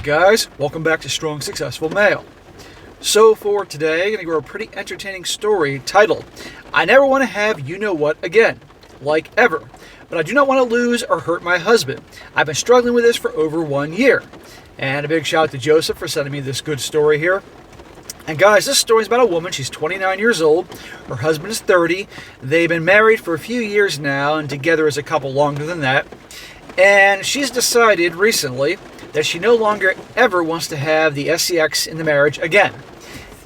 Guys, welcome back to Strong Successful Male. So for today, I'm going to go over a pretty entertaining story titled, I never want to have you-know-what again, like ever, but I do not want to lose or hurt my husband. I've been struggling with this for over 1 year. And a big shout out to Joseph for sending me this good story here. And guys, this story is about a woman. She's 29 years old. Her husband is 30. They've been married for a few years now and together as a couple longer than that. And she's decided recently that she no longer ever wants to have the sex in the marriage again.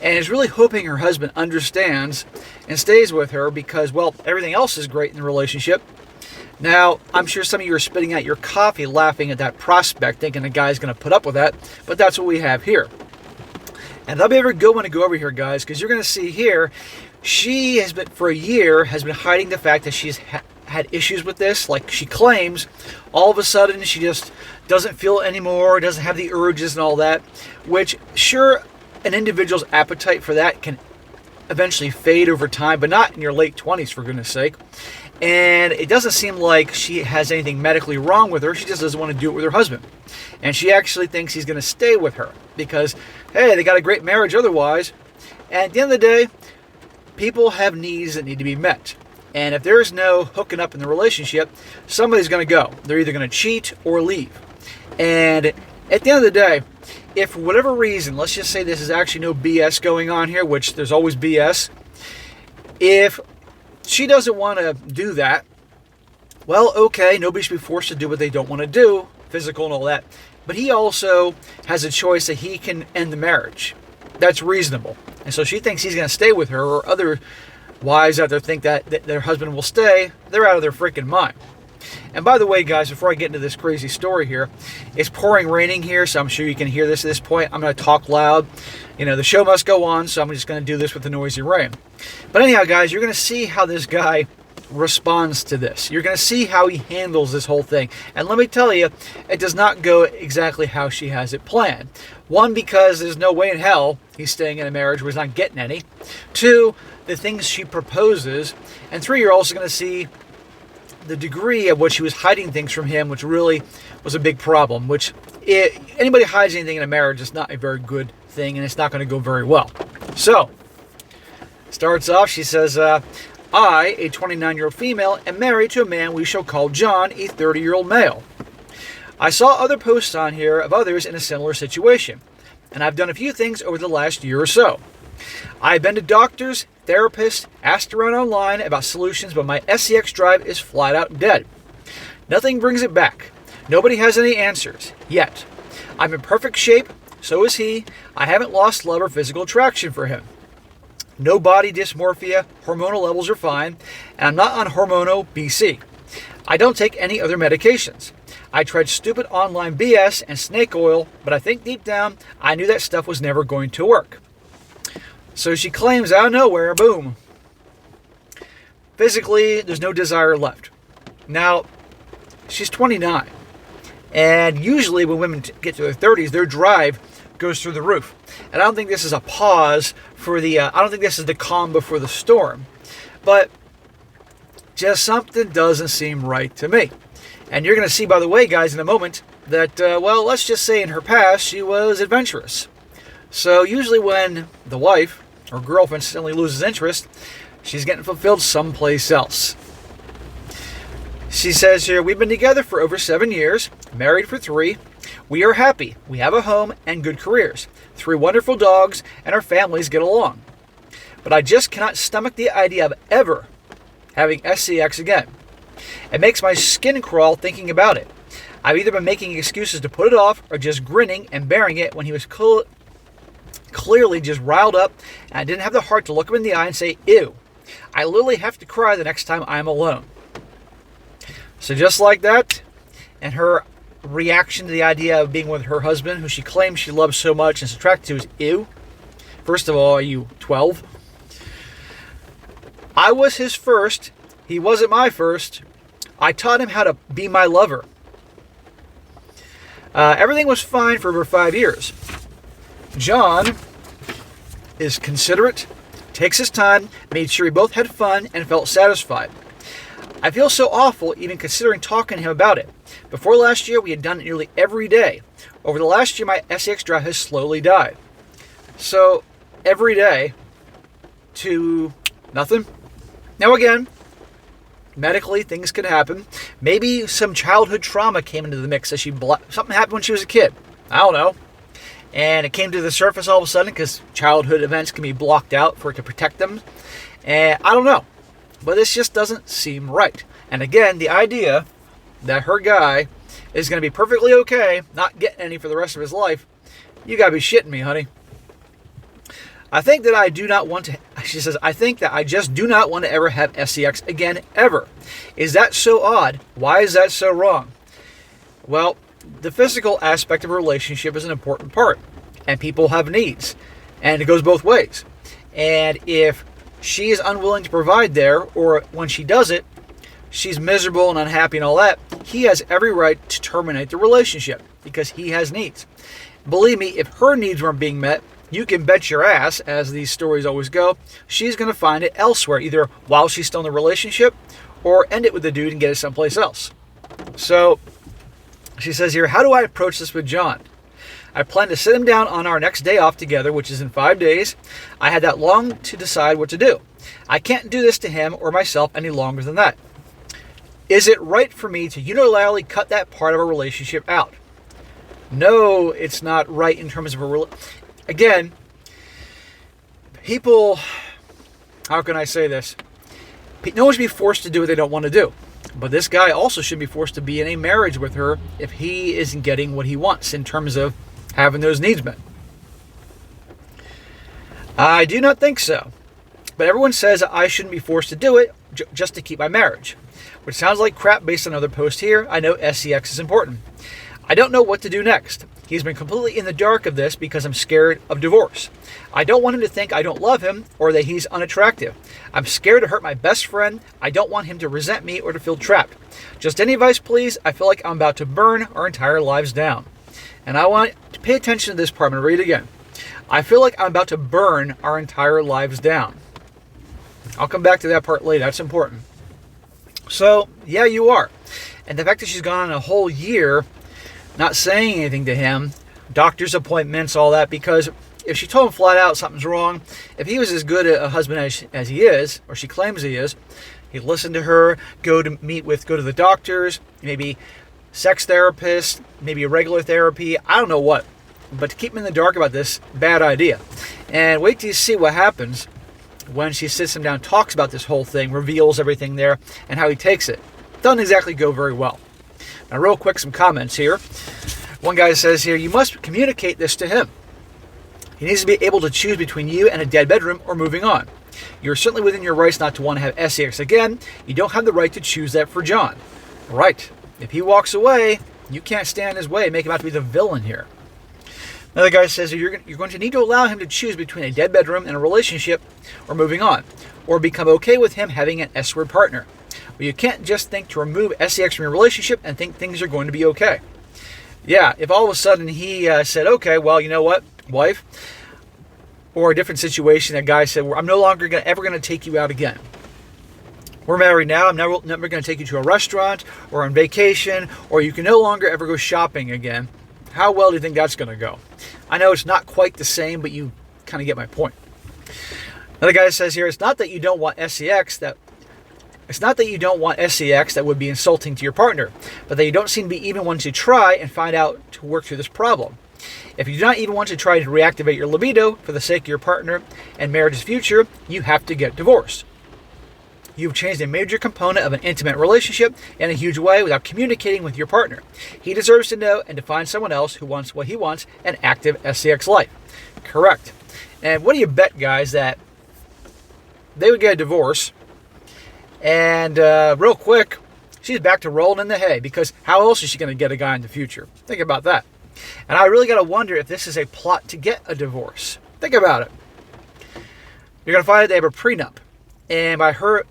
And is really hoping her husband understands and stays with her because, well, everything else is great in the relationship. Now, I'm sure some of you are spitting out your coffee laughing at that prospect, thinking the guy's going to put up with that, but that's what we have here. And that'll be a very good one to go over here, guys, because you're going to see here, she has been, for a year, has been hiding the fact that she's had issues with this. Like she claims, all of a sudden she just doesn't feel it anymore, doesn't have the urges and all that, which sure, an individual's appetite for that can eventually fade over time, but not in your late 20s, for goodness sake. And it doesn't seem like she has anything medically wrong with her. She just doesn't want to do it with her husband. And she actually thinks he's going to stay with her because, hey, they got a great marriage otherwise. And at the end of the day, people have needs that need to be met. And if there's no hooking up in the relationship, somebody's going to go. They're either going to cheat or leave. And at the end of the day, if for whatever reason, let's just say this is actually no BS going on here, which there's always BS. If she doesn't want to do that, well, okay, nobody should be forced to do what they don't want to do, physical and all that. But he also has a choice that he can end the marriage. That's reasonable. And so she thinks he's going to stay with her, or other wives out there think that their husband will stay. They're out of their freaking mind. And by the way, guys, before I get into this crazy story here, it's pouring raining here, so I'm sure you can hear this at this point. I'm going to talk loud. You know, the show must go on, so I'm just going to do this with the noisy rain. But anyhow, guys, you're going to see how this guy responds to this. You're going to see how he handles this whole thing. And let me tell you, it does not go exactly how she has it planned. One, because there's no way in hell he's staying in a marriage where he's not getting any. Two, the things she proposes. And three, you're also going to see the degree of what she was hiding things from him, which really was a big problem, which anybody hides anything in a marriage is not a very good thing, and it's not going to go very well. So, starts off, she says, I, a 29-year-old female, am married to a man we shall call John, a 30-year-old male. I saw other posts on here of others in a similar situation, and I've done a few things over the last year or so. I've been to doctors, therapists, asked around online about solutions, but my sex drive is flat out dead. Nothing brings it back. Nobody has any answers, yet. I'm in perfect shape, so is he. I haven't lost love or physical attraction for him. No body dysmorphia, hormonal levels are fine, and I'm not on hormono BC. I don't take any other medications. I tried stupid online BS and snake oil, but I think deep down, I knew that stuff was never going to work. So she claims out of nowhere, boom. Physically, there's no desire left. Now, she's 29. And usually when women get to their 30s, their drive goes through the roof. And I don't think this is a pause for I don't think this is the calm before the storm. But just something doesn't seem right to me. And you're going to see, by the way, guys, in a moment, that, well, let's just say in her past, she was adventurous. So usually when the wife or girlfriend suddenly loses interest, she's getting fulfilled someplace else. She says here, we've been together for over 7 years, married for 3. We are happy. We have a home and good careers, 3 wonderful dogs, and our families get along. But I just cannot stomach the idea of ever having sex again. It makes my skin crawl thinking about it. I've either been making excuses to put it off or just grinning and bearing it when he was clearly just riled up, and I didn't have the heart to look him in the eye and say, ew. I literally have to cry the next time I'm alone. So just like that, and her reaction to the idea of being with her husband, who she claims she loves so much and is attracted to, is ew. First of all, are you 12? I was his first. He wasn't my first. I taught him how to be my lover. Everything was fine for over 5 years. John is considerate, takes his time, made sure we both had fun and felt satisfied. I feel so awful even considering talking to him about it. Before last year, we had done it nearly every day. Over the last year, my sex drive has slowly died. So, every day to nothing. Now again, medically, things could happen. Maybe some childhood trauma came into the mix as something happened when she was a kid. I don't know. And it came to the surface all of a sudden because childhood events can be blocked out for it to protect them. And I don't know. But this just doesn't seem right. And again, the idea that her guy is going to be perfectly okay, not getting any for the rest of his life, you got to be shitting me, honey. I think that I do not want to, she says, I think that I just do not want to ever have sex again, ever. Is that so odd? Why is that so wrong? Well, the physical aspect of a relationship is an important part. And people have needs. And it goes both ways. And if she is unwilling to provide there, or when she does it, she's miserable and unhappy and all that, he has every right to terminate the relationship because he has needs. Believe me, if her needs weren't being met, you can bet your ass, as these stories always go, she's going to find it elsewhere, either while she's still in the relationship or end it with the dude and get it someplace else. So, she says here, how do I approach this with John? I plan to sit him down on our next day off together, which is in 5 days. I had that long to decide what to do. I can't do this to him or myself any longer than that. Is it right for me to unilaterally cut that part of a relationship out? No, it's not right in terms of again, people, how can I say this? No one should be forced to do what they don't want to do. But this guy also shouldn't be forced to be in a marriage with her if he isn't getting what he wants in terms of having those needs met. I do not think so. But everyone says I shouldn't be forced to do it just to keep my marriage. Which sounds like crap based on another post here. I know sex is important. I don't know what to do next. He's been completely in the dark of this because I'm scared of divorce. I don't want him to think I don't love him or that he's unattractive. I'm scared to hurt my best friend. I don't want him to resent me or to feel trapped. Just any advice, please. I feel like I'm about to burn our entire lives down. And I want to pay attention to this part. I'm going to read it again. I feel like I'm about to burn our entire lives down. I'll come back to that part later. That's important. So, yeah, you are. And the fact that she's gone a whole year not saying anything to him, doctor's appointments, all that, because if she told him flat out something's wrong, if he was as good a husband as he is, or she claims he is, he'd listen to her, go to the doctors, maybe sex therapist, maybe a regular therapy, I don't know what. But to keep him in the dark about this, bad idea. And wait till you see what happens when she sits him down, talks about this whole thing, reveals everything there, and how he takes it. Doesn't exactly go very well. Now, real quick, some comments here. One guy says here, you must communicate this to him. He needs to be able to choose between you and a dead bedroom or moving on. You're certainly within your rights not to want to have sex again. You don't have the right to choose that for John. Right. If he walks away, you can't stand in his way and make him out to be the villain here. Another guy says you're going to need to allow him to choose between a dead bedroom and a relationship or moving on, or become okay with him having an S-word partner. But you can't just think to remove sex from your relationship and think things are going to be okay. Yeah, if all of a sudden he said, okay, well, you know what, wife, or a different situation, that guy said, well, I'm no longer ever going to take you out again. We're married now, I'm never going to take you to a restaurant or on vacation, or you can no longer ever go shopping again. How well do you think that's going to go? I know it's not quite the same, but you kind of get my point. Another guy says here, it's not that you don't want sex that would be insulting to your partner, but that you don't seem to be even wanting to try and find out to work through this problem. If you do not even want to try to reactivate your libido for the sake of your partner and marriage's future, you have to get divorced. You've changed a major component of an intimate relationship in a huge way without communicating with your partner. He deserves to know and to find someone else who wants what he wants, an active sex life. Correct. And what do you bet, guys, that they would get a divorce and real quick, she's back to rolling in the hay, because how else is she going to get a guy in the future? Think about that. And I really got to wonder if this is a plot to get a divorce. Think about it. You're going to find out they have a prenup. And by her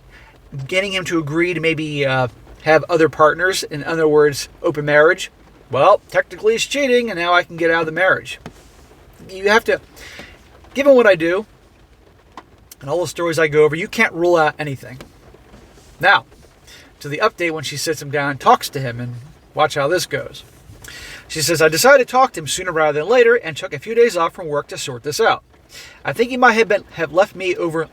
getting him to agree to maybe have other partners, in other words, open marriage, well, technically it's cheating, and now I can get out of the marriage. You have to, given what I do, and all the stories I go over, you can't rule out anything. Now, to the update when she sits him down and talks to him, and watch how this goes. She says, I decided to talk to him sooner rather than later and took a few days off from work to sort this out. I think he might have left me over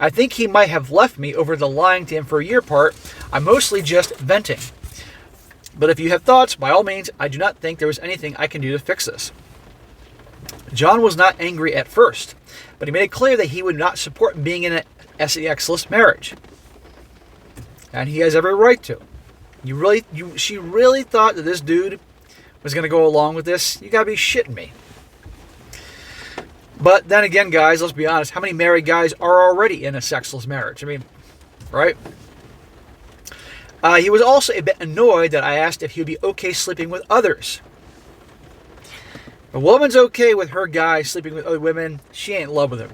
the lying to him for a year part. I'm mostly just venting. But if you have thoughts, by all means, I do not think there was anything I can do to fix this. John was not angry at first, but he made it clear that he would not support being in an sex-less marriage. And he has every right to. She really thought that this dude was going to go along with this? You got to be shitting me. But then again, guys, let's be honest. How many married guys are already in a sexless marriage? I mean, right? He was also a bit annoyed that I asked if he would be okay sleeping with others. A woman's okay with her guy sleeping with other women. She ain't in love with him.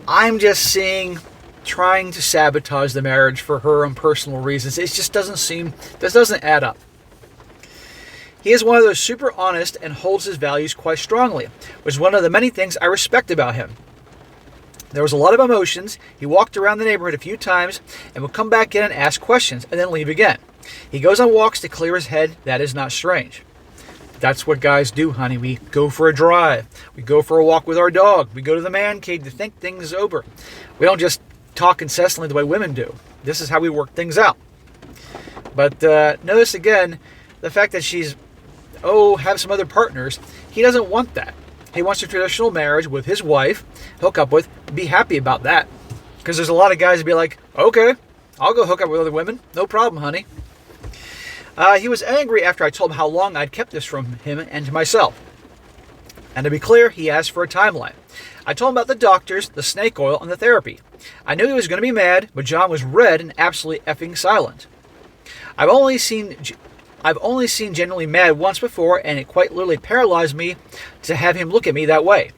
I'm just trying to sabotage the marriage for her own personal reasons. It just doesn't add up. He is one of those super honest and holds his values quite strongly, which is one of the many things I respect about him. There was a lot of emotions. He walked around the neighborhood a few times and would come back in and ask questions and then leave again. He goes on walks to clear his head. That is not strange. That's what guys do, honey. We go for a drive. We go for a walk with our dog. We go to the man cave to think things over. We don't just talk incessantly the way women do. This is how we work things out. But notice again, the fact that she's have some other partners. He doesn't want that. He wants a traditional marriage with his wife, hook up with, be happy about that. Because there's a lot of guys that be like, okay, I'll go hook up with other women. No problem, honey. He was angry after I told him how long I'd kept this from him and to myself. And to be clear, he asked for a timeline. I told him about the doctors, the snake oil, and the therapy. I knew he was going to be mad, but John was red and absolutely effing silent. I've only seen genuinely mad once before, and it quite literally paralyzed me to have him look at me that way.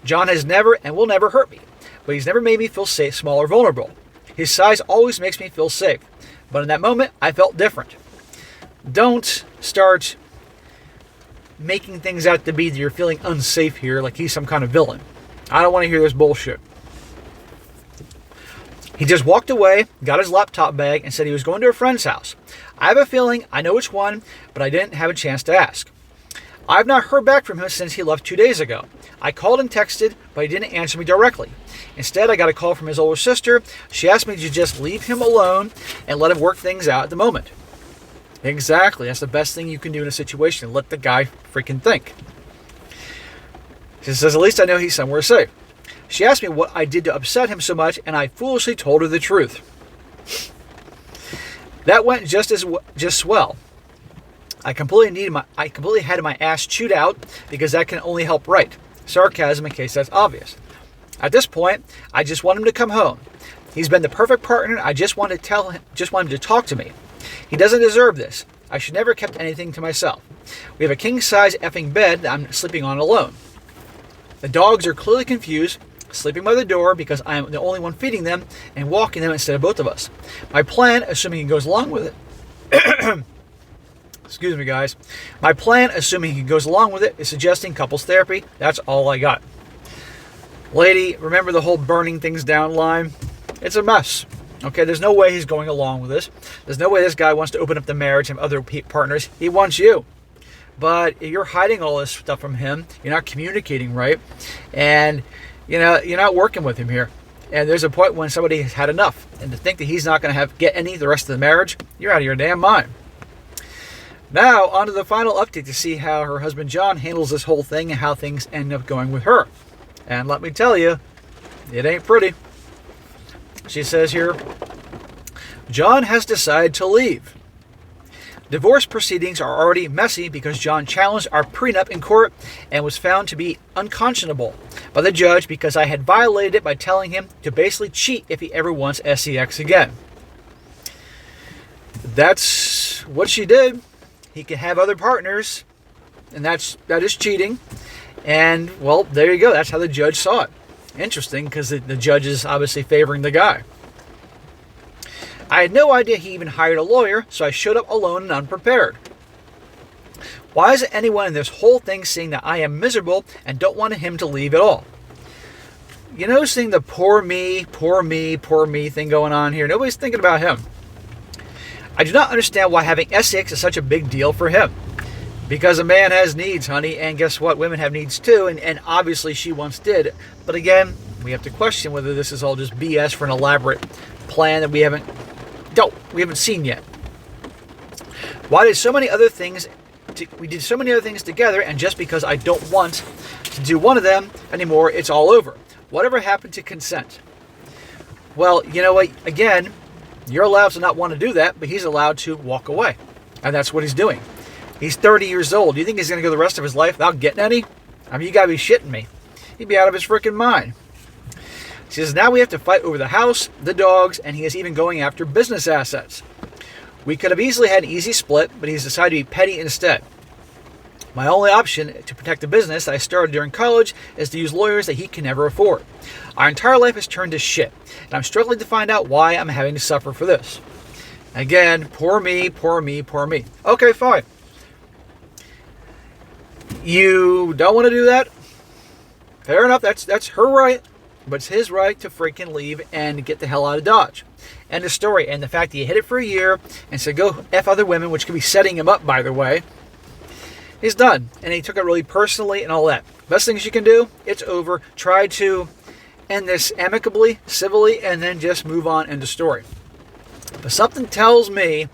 John has never and will never hurt me, but he's never made me feel safe, small, or vulnerable. His size always makes me feel safe, but in that moment, I felt different. Don't start making things out to be that you're feeling unsafe here, like he's some kind of villain. I don't want to hear this bullshit. He just walked away, got his laptop bag, and said he was going to a friend's house. I have a feeling I know which one, but I didn't have a chance to ask. I've not heard back from him since he left 2 days ago. I called and texted, but he didn't answer me directly. Instead, I got a call from his older sister. She asked me to just leave him alone and let him work things out at the moment. Exactly. That's the best thing you can do in a situation. Let the guy freaking think. She says, at least I know he's somewhere safe. She asked me what I did to upset him so much, and I foolishly told her the truth. That went just swell. I completely had my ass chewed out because that can only help right. Sarcasm in case that's obvious. At this point, I just want him to come home. He's been the perfect partner. I just want him to talk to me. He doesn't deserve this. I should never have kept anything to myself. We have a king-size effing bed that I'm sleeping on alone. The dogs are clearly confused, sleeping by the door because I am the only one feeding them and walking them instead of both of us. My plan, assuming he goes along with it, excuse me guys, my plan, assuming he goes along with it, is suggesting couples therapy. That's all I got. Lady, remember the whole burning things down line? It's a mess. Okay, there's no way he's going along with this. There's no way this guy wants to open up the marriage and other partners. He wants you. But if you're hiding all this stuff from him, you're not communicating right, and you're not working with him here. And there's a point when somebody has had enough. And to think that he's not going to get any the rest of the marriage, you're out of your damn mind. Now, on to the final update to see how her husband John handles this whole thing and how things end up going with her. And let me tell you, it ain't pretty. She says here, John has decided to leave. Divorce proceedings are already messy because John challenged our prenup in court and was found to be unconscionable by the judge because I had violated it by telling him to basically cheat if he ever wants sex again. That's what she did. He can have other partners, and that is cheating. And, well, there you go. That's how the judge saw it. Interesting, because the judge is obviously favoring the guy. I had no idea he even hired a lawyer, so I showed up alone and unprepared. Why isn't anyone in this whole thing seeing that I am miserable and don't want him to leave at all? You know, seeing the poor me thing going on here. Nobody's thinking about him. I do not understand why having sex is such a big deal for him. Because a man has needs, honey, and guess what? Women have needs too, and obviously she once did. But again, we have to question whether this is all just BS for an elaborate plan that we haven't seen yet. Why did so many other things? We did so many other things together, and just because I don't want to do one of them anymore, it's all over. Whatever happened to consent? Well, you know what? Again, you're allowed to not want to do that, but he's allowed to walk away, and that's what he's doing. He's 30 years old. Do you think he's going to go the rest of his life without getting any? I mean, you got to be shitting me. He'd be out of his freaking mind. She says, now we have to fight over the house, the dogs, and he is even going after business assets. We could have easily had an easy split, but he's decided to be petty instead. My only option to protect the business that I started during college is to use lawyers that he can never afford. Our entire life has turned to shit, and I'm struggling to find out why I'm having to suffer for this. Again, poor me, poor me, poor me. Okay, fine. You don't want to do that? Fair enough, that's her right. But it's his right to freaking leave and get the hell out of Dodge. End of story. And the fact that he hid it for a year and said go F other women, which could be setting him up, by the way, he's done. And he took it really personally and all that. Best things you can do, it's over. Try to end this amicably, civilly, and then just move on, end of story. But something tells me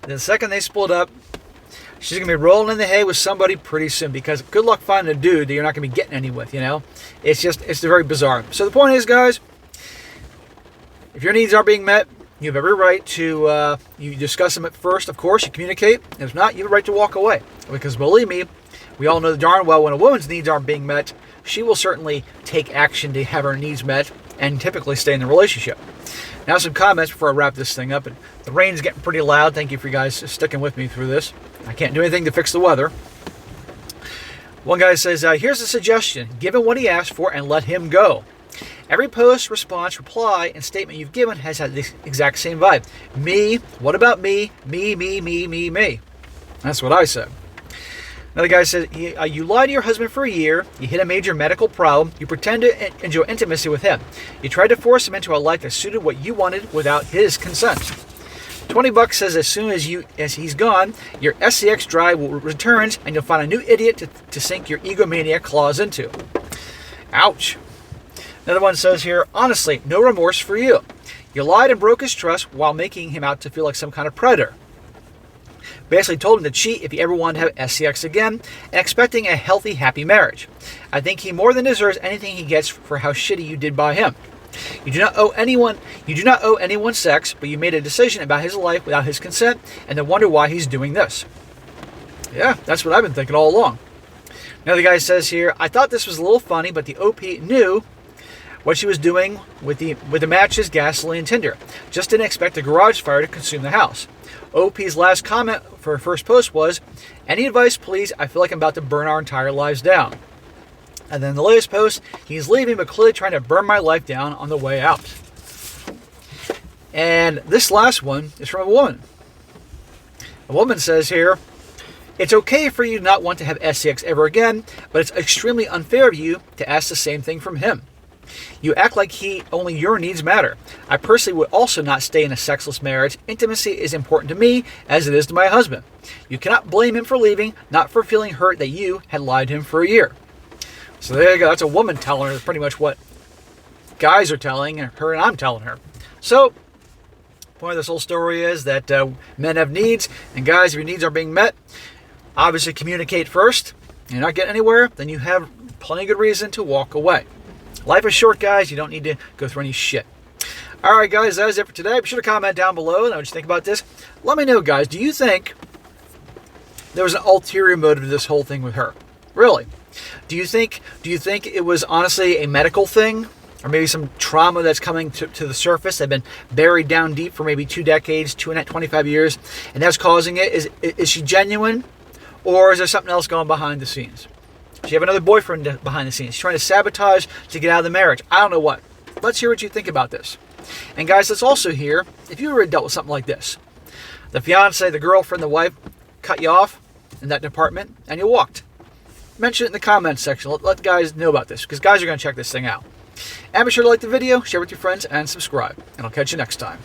that the second they split up, she's going to be rolling in the hay with somebody pretty soon, because good luck finding a dude that you're not going to be getting any with, you know? It's very bizarre. So the point is, guys, if your needs are being met, you have every right to, you discuss them at first, of course, you communicate. If not, you have a right to walk away. Because believe me, we all know darn well when a woman's needs aren't being met, she will certainly take action to have her needs met and typically stay in the relationship. Now some comments before I wrap this thing up. And the rain's getting pretty loud. Thank you for you guys sticking with me through this. I can't do anything to fix the weather. One guy says, here's a suggestion. Give him what he asked for and let him go. Every post, response, reply, and statement you've given has had the exact same vibe. Me, what about me? Me, me, me, me, me. That's what I said. Another guy said, you lied to your husband for a year, you hid a major medical problem, you pretend to enjoy intimacy with him. You tried to force him into a life that suited what you wanted without his consent. $20 says as soon as he's gone, your SCX drive will return and you'll find a new idiot to sink your egomaniac claws into. Ouch. Another one says here, honestly, no remorse for you. You lied and broke his trust while making him out to feel like some kind of predator. Basically told him to cheat if he ever wanted to have SCX again, and expecting a healthy, happy marriage. I think he more than deserves anything he gets for how shitty you did by him. You do not owe anyone sex, but you made a decision about his life without his consent, and then wonder why he's doing this. Yeah, that's what I've been thinking all along. Another guy says here, I thought this was a little funny, but the OP knew what she was doing with the matches, gasoline, and tinder. Just didn't expect a garage fire to consume the house. OP's last comment for her first post was, any advice please, I feel like I'm about to burn our entire lives down. And then the latest post, he's leaving but clearly trying to burn my life down on the way out. And this last one is from a woman. A woman says here, it's okay for you to not want to have SCX ever again, but it's extremely unfair of you to ask the same thing from him. You act like only your needs matter. I personally would also not stay in a sexless marriage. Intimacy is important to me as it is to my husband. You cannot blame him for leaving, not for feeling hurt that you had lied to him for a year. So there you go. That's a woman telling her pretty much what guys are telling her and I'm telling her. So, the point of this whole story is that men have needs, and guys, if your needs are being met, obviously communicate first. You're not getting anywhere, then you have plenty of good reason to walk away. Life is short, guys. You don't need to go through any shit. All right, guys, that is it for today. Be sure to comment down below and what you think about this. Let me know, guys. Do you think there was an ulterior motive to this whole thing with her? Really? Do you think it was honestly a medical thing? Or maybe some trauma that's coming to the surface? They've been buried down deep for maybe 2 decades, 25 years, and that's causing it. Is she genuine? Or is there something else going behind the scenes? Does she have another boyfriend behind the scenes? She's trying to sabotage to get out of the marriage. I don't know what. Let's hear what you think about this. And guys, let's also hear if you ever dealt with something like this. The fiance, the girlfriend, the wife cut you off in that department and you walked. Mention it in the comments section. Let guys know about this because guys are going to check this thing out. And be sure to like the video, share with your friends, and subscribe. And I'll catch you next time.